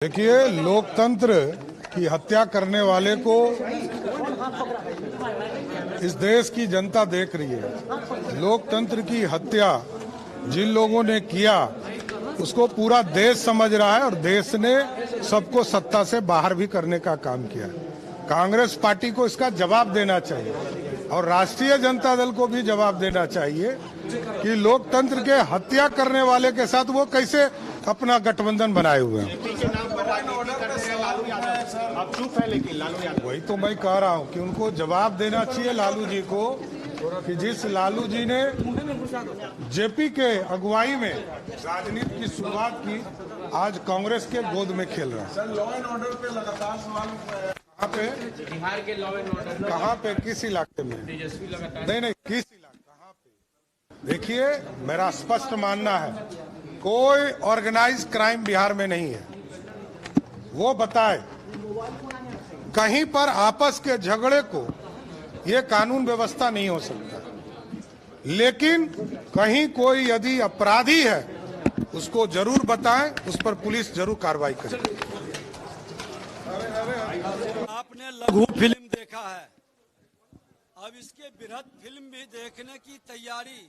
देखिए, लोकतंत्र की हत्या करने वाले को इस देश की जनता देख रही है। लोकतंत्र की हत्या जिन लोगों ने किया उसको पूरा देश समझ रहा है और देश ने सबको सत्ता से बाहर भी करने का काम किया। कांग्रेस पार्टी को इसका जवाब देना चाहिए और राष्ट्रीय जनता दल को भी जवाब देना चाहिए कि लोकतंत्र के हत्या करने वाले के साथ वो कैसे अपना गठबंधन बनाए हुए हैं। वही तो मैं कह रहा हूं कि उनको जवाब देना चाहिए लालू जी को कि जिस लालू जी ने जेपी के अगुवाई में राजनीति की शुरुआत की, आज कांग्रेस के गोद में खेल रहा है। सर, लॉ एंड ऑर्डर पे लगातार सवाल कहाँ पे? बिहार के लॉ एंड ऑर्डर कहाँ पे? किस इलाके में? तेजस्वी लगातार नहीं, किस इलाके? कहाँ पे? देखिए, मेरा स्पष्ट मानना है कोई ऑर्गेनाइज क्राइम बिहार में नहीं है। वो बताए कहीं पर आपस के झगड़े को ये कानून व्यवस्था नहीं हो सकता, लेकिन कहीं कोई यदि अपराधी है उसको जरूर बताएं, उस पर पुलिस जरूर कार्रवाई करे। आपने लघु फिल्म देखा है, अब इसके बृहद फिल्म भी देखने की तैयारी।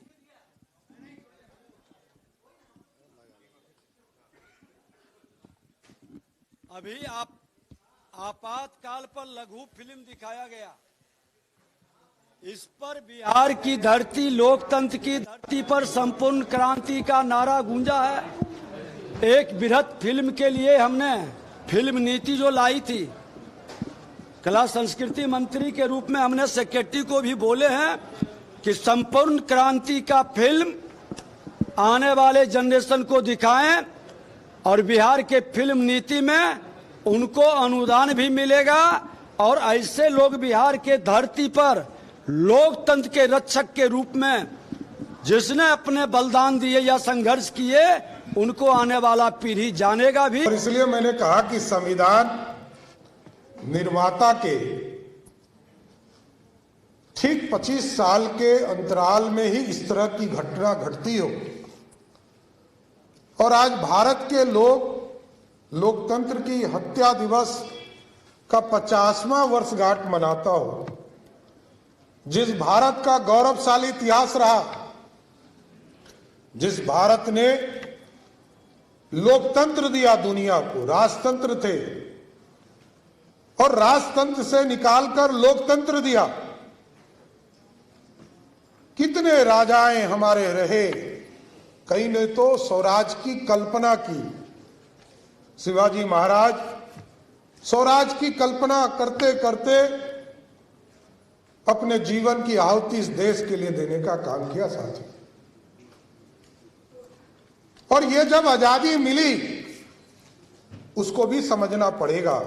अभी आपातकाल पर लघु फिल्म दिखाया गया। इस पर बिहार की धरती, लोकतंत्र की धरती पर संपूर्ण क्रांति का नारा गूंजा है। एक बृहद फिल्म के लिए हमने फिल्म नीति जो लाई थी, कला संस्कृति मंत्री के रूप में हमने सेक्रेटरी को भी बोले हैं कि संपूर्ण क्रांति का फिल्म आने वाले जनरेशन को दिखाएं और बिहार के फिल्म नीति में उनको अनुदान भी मिलेगा और ऐसे लोग बिहार के धरती पर लोकतंत्र के रक्षक के रूप में जिसने अपने बलिदान दिए या संघर्ष किए, उनको आने वाला पीढ़ी जानेगा भी। और इसलिए मैंने कहा कि संविधान निर्माता के ठीक 25 साल के अंतराल में ही इस तरह की घटना घटती हो और आज भारत के लोग लोकतंत्र की हत्या दिवस का 50वां वर्षगांठ मनाता हो। जिस भारत का गौरवशाली इतिहास रहा, जिस भारत ने लोकतंत्र दिया दुनिया को, राजतंत्र थे और राजतंत्र से निकालकर लोकतंत्र दिया। कितने राजाएं हमारे रहे, कई ने तो स्वराज की कल्पना की। शिवाजी महाराज स्वराज की कल्पना करते करते अपने जीवन की आहुति इस देश के लिए देने का काम किया साथी। और ये जब आजादी मिली उसको भी समझना पड़ेगा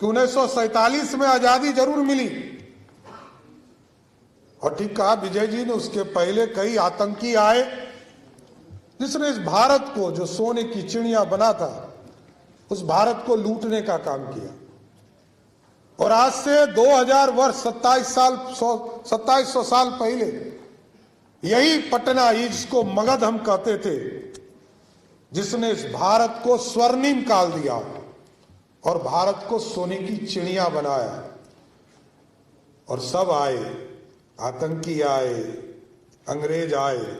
कि 1947 में आजादी जरूर मिली और ठीक कहा विजय जी ने, उसके पहले कई आतंकी आए जिसने इस भारत को, जो सोने की चिड़िया बना था, उस भारत को लूटने का काम किया। और आज से 2000 वर्ष 2700 साल पहले यही पटना, जिसको मगध हम कहते थे, जिसने इस भारत को स्वर्णिम काल दिया और भारत को सोने की चिड़िया बनाया। और सब आए, आतंकी आए, अंग्रेज आए,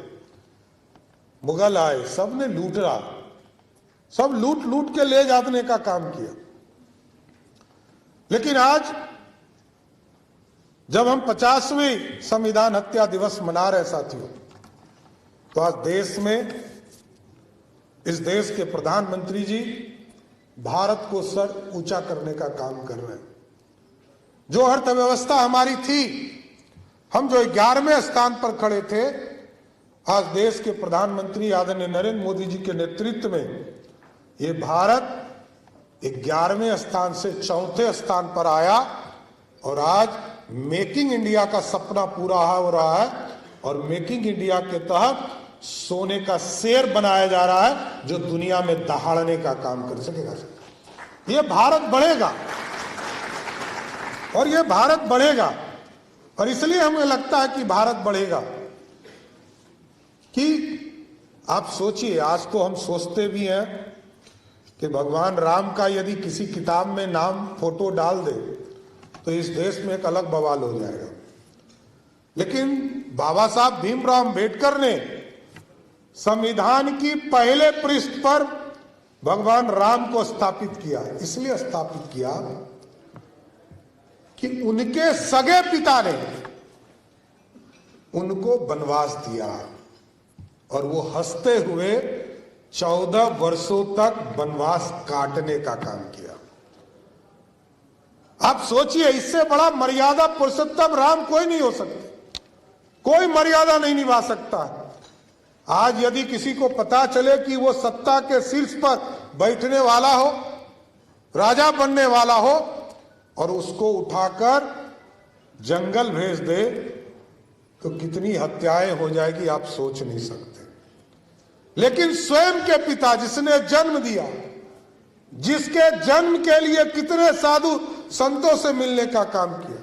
मुगल आए, सब ने लूटा, सब लूट लूट के ले जाने का काम किया। लेकिन आज जब हम 50वें संविधान हत्या दिवस मना रहे साथियों, तो आज देश में, इस देश के प्रधानमंत्री जी भारत को सर ऊंचा करने का काम कर रहे हैं। जो अर्थव्यवस्था हमारी थी, हम जो 11वें स्थान पर खड़े थे, आज देश के प्रधानमंत्री आदरणीय नरेंद्र मोदी जी के नेतृत्व में ये भारत 11वें स्थान से 4थे स्थान पर आया और आज मेकिंग इंडिया का सपना पूरा हो रहा है और मेकिंग इंडिया के तहत सोने का शेर बनाया जा रहा है जो दुनिया में दहाड़ने का काम कर सकेगा। ये भारत बढ़ेगा और ये भारत बढ़ेगा। और इसलिए हमें लगता है कि भारत बढ़ेगा कि आप सोचिए, आज तो हम सोचते भी हैं कि भगवान राम का यदि किसी किताब में नाम फोटो डाल दे तो इस देश में एक अलग बवाल हो जाएगा। लेकिन बाबा साहब भीमराव अंबेडकर ने संविधान की पहले पृष्ठ पर भगवान राम को स्थापित किया। इसलिए स्थापित किया कि उनके सगे पिता ने उनको वनवास दिया और वो हंसते हुए 14 वर्षों तक वनवास काटने का काम किया। आप सोचिए, इससे बड़ा मर्यादा पुरुषोत्तम राम कोई नहीं हो सकता, कोई मर्यादा नहीं निभा सकता। आज यदि किसी को पता चले कि वो सत्ता के शीर्ष पर बैठने वाला हो, राजा बनने वाला हो, और उसको उठाकर जंगल भेज दे तो कितनी हत्याएं हो जाएगी आप सोच नहीं सकते। लेकिन स्वयं के पिता जिसने जन्म दिया, जिसके जन्म के लिए कितने साधु संतों से मिलने का काम किया,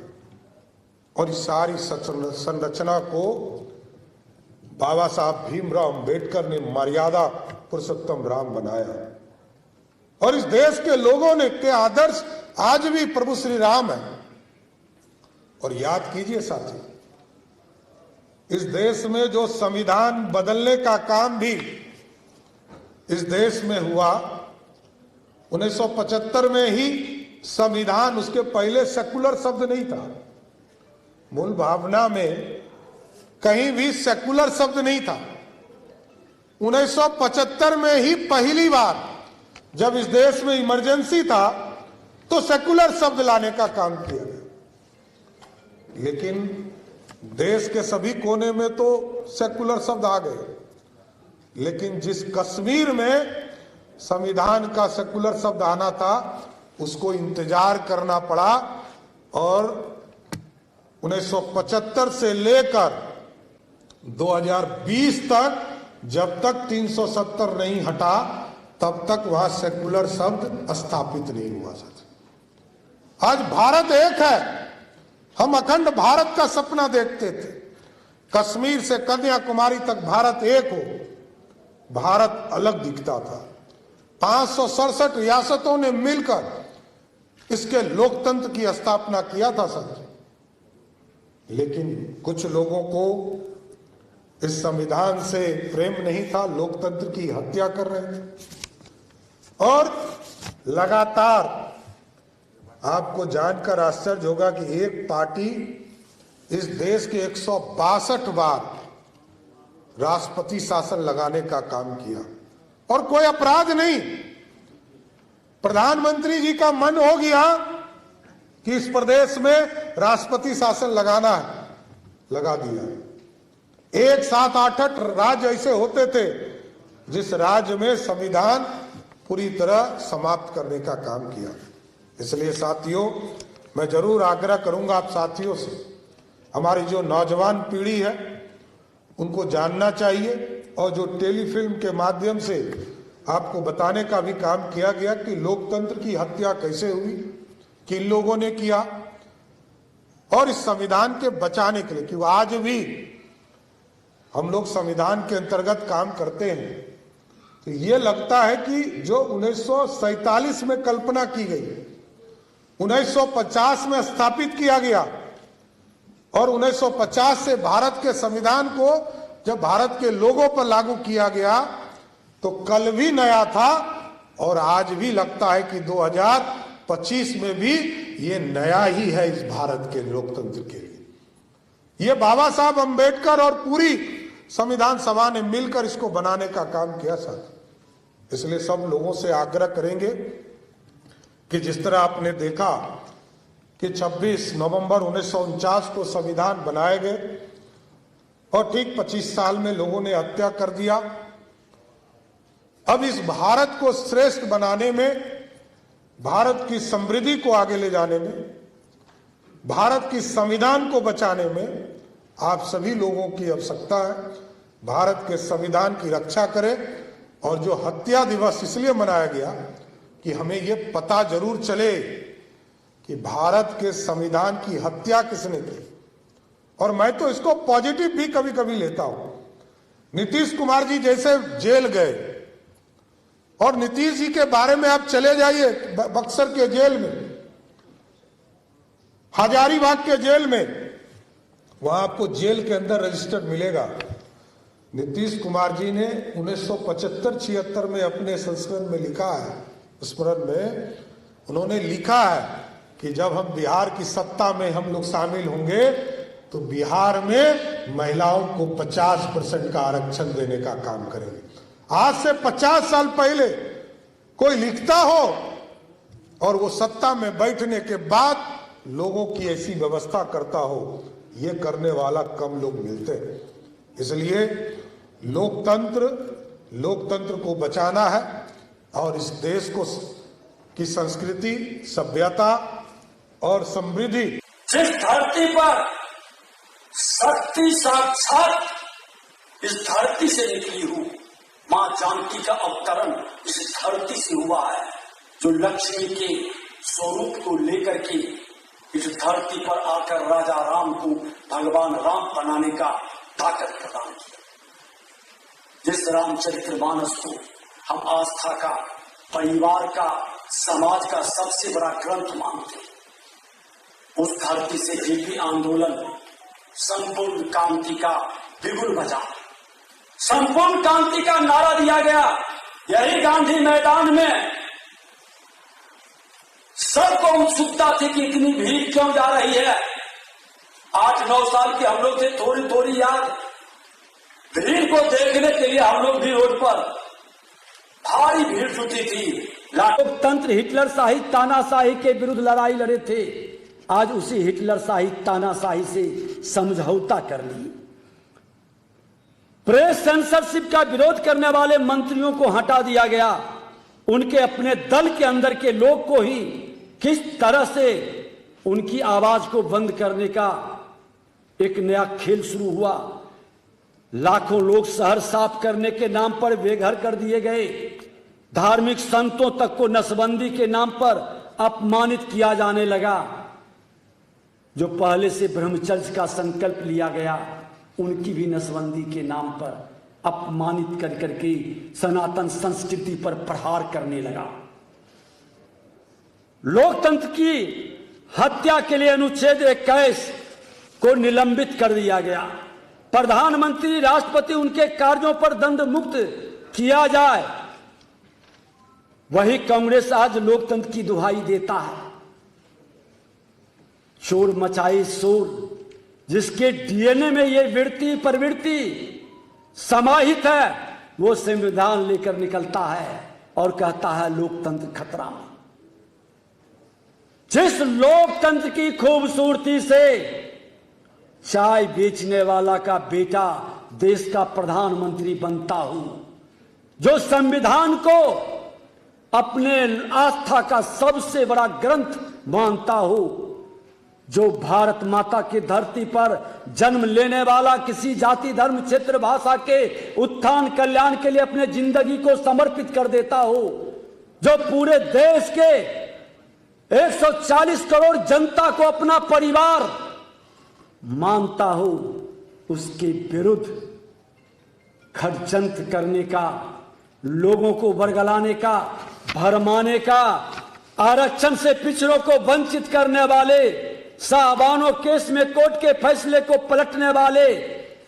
और इस सारी संरचना को बाबा साहब भीमराव अंबेडकर ने मर्यादा पुरुषोत्तम राम बनाया। और इस देश के लोगों ने के आदर्श आज भी प्रभु श्री राम है। और याद कीजिए साथी, इस देश में जो संविधान बदलने का काम भी इस देश में हुआ, 1975 में ही संविधान, उसके पहले सेकुलर शब्द नहीं था। मूल भावना में कहीं भी सेकुलर शब्द नहीं था। 1975 में ही पहली बार जब इस देश में इमरजेंसी था तो सेकुलर शब्द लाने का काम किया गया। लेकिन देश के सभी कोने में तो सेकुलर शब्द आ गए, लेकिन जिस कश्मीर में संविधान का सेकुलर शब्द आना था उसको इंतजार करना पड़ा। और 1975 से लेकर 2020 तक जब तक 370 नहीं हटा तब तक वहां सेकुलर शब्द स्थापित नहीं हुआ। आज भारत एक है, हम अखंड भारत का सपना देखते थे। कश्मीर से कन्याकुमारी तक भारत एक हो, भारत अलग दिखता था। 567 रियासतों ने मिलकर इसके लोकतंत्र की स्थापना किया था सर। लेकिन कुछ लोगों को इस संविधान से प्रेम नहीं था, लोकतंत्र की हत्या कर रहे थे। और लगातार आपको जानकर आश्चर्य होगा कि एक पार्टी इस देश के 162 बार राष्ट्रपति शासन लगाने का काम किया और कोई अपराध नहीं। प्रधानमंत्री जी का मन हो गया कि इस प्रदेश में राष्ट्रपति शासन लगाना है, लगा दिया। 1, 7, 8 राज्य ऐसे होते थे जिस राज्य में संविधान पूरी तरह समाप्त करने का काम किया। इसलिए साथियों, मैं जरूर आग्रह करूंगा आप साथियों से, हमारी जो नौजवान पीढ़ी है उनको जानना चाहिए और जो टेलीफिल्म के माध्यम से आपको बताने का भी काम किया गया कि लोकतंत्र की हत्या कैसे हुई, किन लोगों ने किया, और इस संविधान के बचाने के लिए। कि आज भी हम लोग संविधान के अंतर्गत काम करते हैं तो ये लगता है कि जो 1947 में कल्पना की गई, 1950 में स्थापित किया गया और 1950 से भारत के संविधान को जब भारत के लोगों पर लागू किया गया तो कल भी नया था और आज भी लगता है कि 2025 में भी ये नया ही है इस भारत के लोकतंत्र के लिए। ये बाबा साहब अंबेडकर और पूरी संविधान सभा ने मिलकर इसको बनाने का काम किया सर। इसलिए सब लोगों से आग्रह करेंगे कि जिस तरह आपने देखा कि 26 नवंबर 1949 को संविधान बनाए गए और ठीक 25 साल में लोगों ने हत्या कर दिया। अब इस भारत को श्रेष्ठ बनाने में, भारत की समृद्धि को आगे ले जाने में, भारत की संविधान को बचाने में आप सभी लोगों की आवश्यकता है। भारत के संविधान की रक्षा करें। और जो हत्या दिवस इसलिए मनाया गया कि हमें यह पता जरूर चले कि भारत के संविधान की हत्या किसने की। और मैं तो इसको पॉजिटिव भी कभी कभी लेता हूं। नीतीश कुमार जी जैसे जेल गए और नीतीश जी के बारे में आप चले जाइए बक्सर के जेल में, हजारीबाग के जेल में, वहां आपको जेल के अंदर रजिस्टर मिलेगा। नीतीश कुमार जी ने 1975-76 में अपने संस्करण में लिखा है, स्मरण में उन्होंने लिखा है कि जब हम बिहार की सत्ता में हम लोग शामिल होंगे तो बिहार में महिलाओं को 50% का आरक्षण देने का काम करेंगे। आज से 50 साल पहले कोई लिखता हो और वो सत्ता में बैठने के बाद लोगों की ऐसी व्यवस्था करता हो, ये करने वाला कम लोग मिलते हैं। इसलिए लोकतंत्र को बचाना है और इस देश को की संस्कृति, सभ्यता और समृद्धि, जिस धरती पर शक्ति साक्षात इस धरती से निकली हूँ, माँ जानकी का अवतरण इस धरती से हुआ है, जो लक्ष्मी के स्वरूप को लेकर के इस धरती पर आकर राजा राम को भगवान राम बनाने का ताकत प्रदान किया। जिस रामचरितमानस को हम आस्था का, परिवार का, समाज का सबसे बड़ा ग्रंथ मानते हैं, उस धरती से हिंदी आंदोलन संपूर्ण क्रांति का बिगुल बजा, संपूर्ण क्रांति का नारा दिया गया। यही गांधी मैदान में सबको उत्सुकता थी कि इतनी भीड़ क्यों जा रही है। 8-9 साल के हम लोग थे, थोड़ी थोड़ी याद, भीड़ को देखने के लिए हम लोग भी रोड पर भारी भीड़ जुटी थी। लोकतंत्र हिटलर शाही तानाशाही के विरुद्ध लड़ाई लड़े थे, आज उसी हिटलर शाही तानाशाही से समझौता कर ली। प्रेस सेंसरशिप का विरोध करने वाले मंत्रियों को हटा दिया गया। उनके अपने दल के अंदर के लोग को ही किस तरह से उनकी आवाज को बंद करने का एक नया खेल शुरू हुआ। लाखों लोग शहर साफ करने के नाम पर बेघर कर दिए गए। धार्मिक संतों तक को नसबंदी के नाम पर अपमानित किया जाने लगा। जो पहले से ब्रह्मचर्य का संकल्प लिया गया, उनकी भी नसबंदी के नाम पर अपमानित कर करके सनातन संस्कृति पर प्रहार करने लगा। लोकतंत्र की हत्या के लिए अनुच्छेद 21 को निलंबित कर दिया गया। प्रधानमंत्री, राष्ट्रपति उनके कार्यों पर दंड मुक्त किया जाए। वही कांग्रेस आज लोकतंत्र की दुहाई देता है। शोर मचाए शोर, जिसके डीएनए में ये वृत्ति प्रवृत्ति समाहित है, वो संविधान लेकर निकलता है और कहता है लोकतंत्र खतरा में। जिस लोकतंत्र की खूबसूरती से चाय बेचने वाला का बेटा देश का प्रधानमंत्री बनता हूं, जो संविधान को अपने आस्था का सबसे बड़ा ग्रंथ मानता हूं, जो भारत माता की धरती पर जन्म लेने वाला किसी जाति, धर्म, क्षेत्र, भाषा के उत्थान कल्याण के लिए अपने जिंदगी को समर्पित कर देता हो, जो पूरे देश के 140 करोड़ जनता को अपना परिवार मानता हो, उसके विरुद्ध षड्यंत्र करने का, लोगों को बरगलाने का, भरमाने का, आरक्षण से पिछड़ों को वंचित करने वाले, साहबानों केस में कोर्ट के फैसले को पलटने वाले,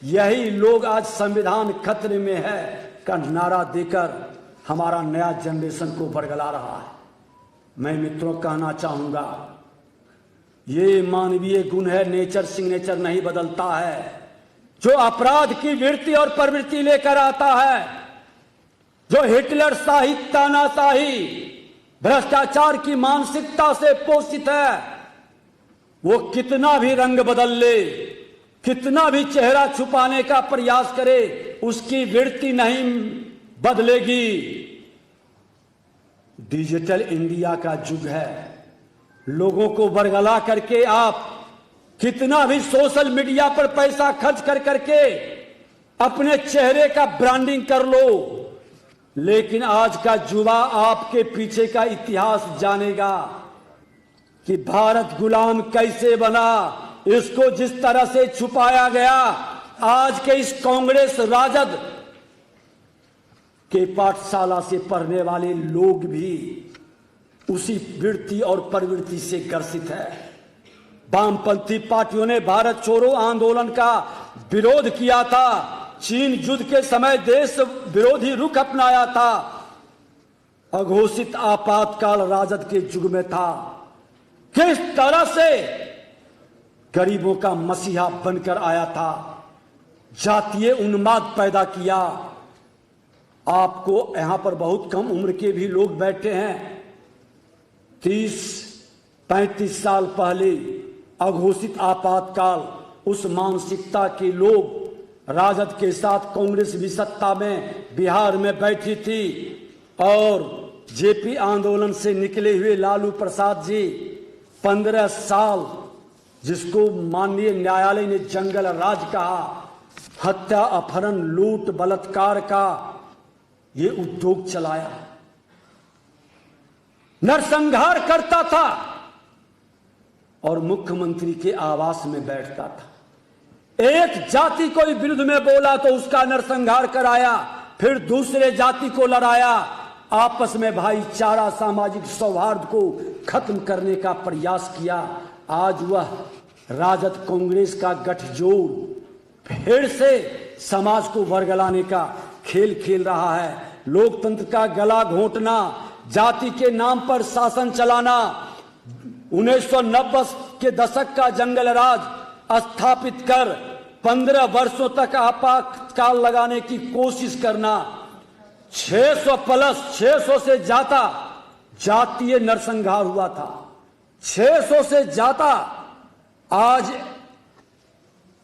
यही लोग आज संविधान खतरे में है का नारा देकर हमारा नया जनरेशन को बरगला रहा है। मैं मित्रों कहना चाहूंगा, ये मानवीय गुण है, नेचर सिग्नेचर नहीं बदलता है। जो अपराध की वृत्ति और प्रवृत्ति लेकर आता है, जो हिटलर शाही, तानाशाही, भ्रष्टाचार की मानसिकता से पोषित है, वो कितना भी रंग बदल ले, कितना भी चेहरा छुपाने का प्रयास करे, उसकी वृत्ति नहीं बदलेगी। डिजिटल इंडिया का युग है। लोगों को बरगला करके आप कितना भी सोशल मीडिया पर पैसा खर्च कर करके अपने चेहरे का ब्रांडिंग कर लो, लेकिन आज का युवा आपके पीछे का इतिहास जानेगा कि भारत गुलाम कैसे बना। इसको जिस तरह से छुपाया गया, आज के इस कांग्रेस राजद के पाठशाला से पढ़ने वाले लोग भी उसी वृत्ति और प्रवृत्ति से ग्रसित है। वामपंथी पार्टियों ने भारत छोड़ो आंदोलन का विरोध किया था, चीन युद्ध के समय देश विरोधी रुख अपनाया था, अघोषित आपातकाल राजद के युग में था। किस तरह से गरीबों का मसीहा बनकर आया था, जातीय उन्माद पैदा किया। आपको यहां पर बहुत कम उम्र के भी लोग बैठे हैं। 30-35 साल पहले अघोषित आपातकाल, उस मानसिकता के लोग, राजद के साथ कांग्रेस भी सत्ता में बिहार में बैठी थी और जेपी आंदोलन से निकले हुए लालू प्रसाद जी 15 साल, जिसको माननीय न्यायालय ने जंगल राज कहा, हत्या, अपहरण, लूट, बलात्कार का ये उद्योग चलाया, नरसंहार करता था और मुख्यमंत्री के आवास में बैठता था। एक जाति को विरुद्ध में बोला तो उसका नरसंहार कराया, फिर दूसरे जाति को लड़ाया, आपस में भाईचारा, सामाजिक सौहार्द को खत्म करने का प्रयास किया। आज वह राजद कांग्रेस का गठजोड़ फिर से समाज को वर्गलाने का खेल खेल रहा है। लोकतंत्र का गला घोंटना, जाति के नाम पर शासन चलाना, 1990 के दशक का जंगल राज स्थापित कर 15 वर्षों तक आपातकाल लगाने की कोशिश करना, 600 से ज्यादा जातीय नरसंहार हुआ था, 600 से ज्यादा। आज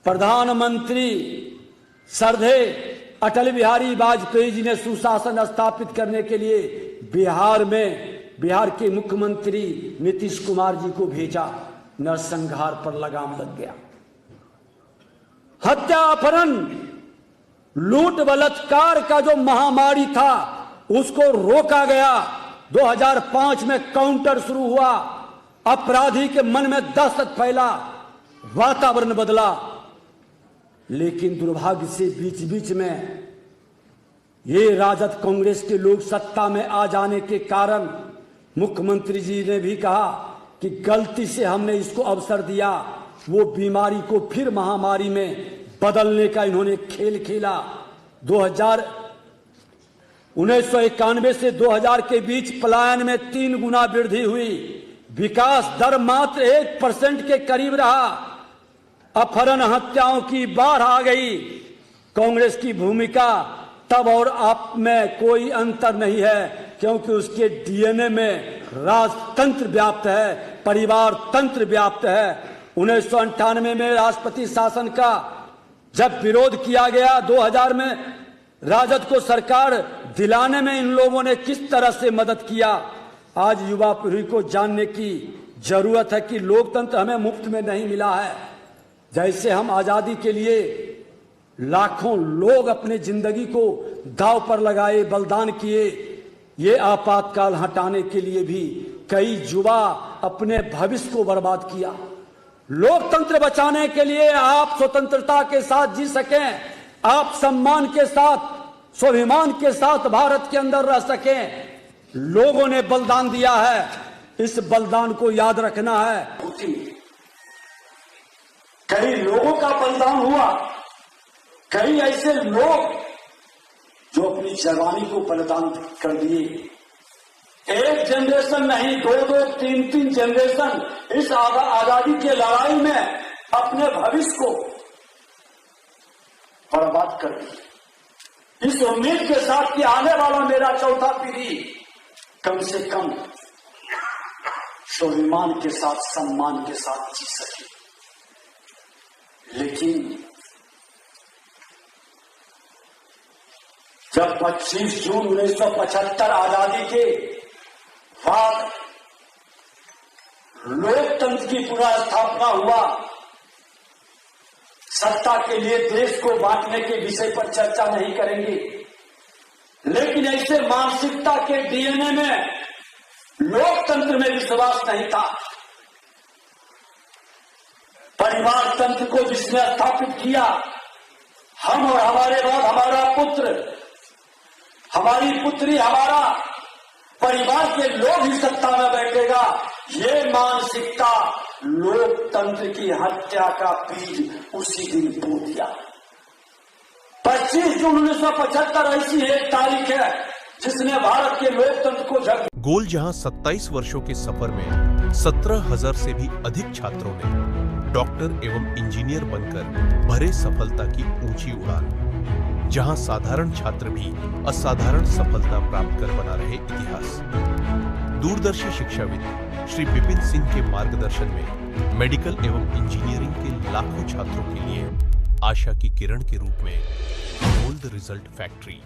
प्रधानमंत्री श्रद्धेय अटल बिहारी वाजपेयी जी ने सुशासन स्थापित करने के लिए बिहार के मुख्यमंत्री नीतीश कुमार जी को भेजा, नरसंहार पर लगाम लग गया। हत्या, अपहरण, लूट, बलात्कार का जो महामारी था उसको रोका गया। 2005 में काउंटर शुरू हुआ, अपराधी के मन में दहशत फैला, वातावरण बदला। लेकिन दुर्भाग्य से बीच बीच में ये राजद कांग्रेस के लोग सत्ता में आ जाने के कारण मुख्यमंत्री जी ने भी कहा कि गलती से हमने इसको अवसर दिया, वो बीमारी को फिर महामारी में बदलने का इन्होंने खेल खेला। 1991 से 2000 के बीच पलायन में 3 गुना वृद्धि हुई, विकास दर मात्र 1% के करीब रहा, अपहरण, हत्याओं की बाढ़ आ गई। कांग्रेस की भूमिका तब और अब में कोई अंतर नहीं है, क्योंकि उसके डीएनए में राजतंत्र व्याप्त है, परिवार तंत्र व्याप्त है। 1998 में राष्ट्रपति शासन का जब विरोध किया गया, 2000 में राजद को सरकार दिलाने में इन लोगों ने किस तरह से मदद किया। आज युवा पीढ़ी को जानने की जरूरत है कि लोकतंत्र हमें मुफ्त में नहीं मिला है। जैसे हम आजादी के लिए लाखों लोग अपने जिंदगी को दांव पर लगाए, बलिदान किए, ये आपातकाल हटाने के लिए भी कई युवा अपने भविष्य को बर्बाद किया। लोकतंत्र बचाने के लिए आप स्वतंत्रता के साथ जी सकें, आप सम्मान के साथ, स्वाभिमान के साथ भारत के अंदर रह सकें, लोगों ने बलिदान दिया है। इस बलिदान को याद रखना है। कई लोगों का बलिदान हुआ, कई ऐसे लोग जो अपनी जवानी को बलिदान कर दिए। एक जनरेशन नहीं, 2-2, 3-3 जनरेशन इस आजादी की लड़ाई में अपने भविष्य को बर्बाद कर दी, इस उम्मीद के साथ कि आने वाला मेरा चौथा पीढ़ी कम से कम स्वाभिमान के साथ, सम्मान के साथ जी सके। लेकिन जब 25 जून 1975 आजादी के बाद लोकतंत्र की पुनः स्थापना हुआ, सत्ता के लिए देश को बांटने के विषय पर चर्चा नहीं करेंगे, लेकिन ऐसे मानसिकता के डीएनए में लोकतंत्र में विश्वास नहीं था। परिवार तंत्र को जिसने स्थापित किया, हम और हमारे बाद हमारा पुत्र, हमारी पुत्री, हमारा परिवार के लोग ही सत्ता में बैठेगा, ये मानसिकता लोकतंत्र की हत्या का बीज उसी दिन बो दिया। 25 जून 1975 ऐसी एक तारीख है जिसने भारत के लोकतंत्र को झक। गोल जहां 27 वर्षों के सफर में 17,000 से भी अधिक छात्रों ने डॉक्टर एवं इंजीनियर बनकर भरे सफलता की ऊंची उड़ान, जहां साधारण छात्र भी असाधारण सफलता प्राप्त कर बना रहे इतिहास। दूरदर्शी शिक्षाविद श्री विपिन सिंह के मार्गदर्शन में मेडिकल एवं इंजीनियरिंग के लाखों छात्रों के लिए आशा की किरण के रूप में गोल्ड रिजल्ट फैक्ट्री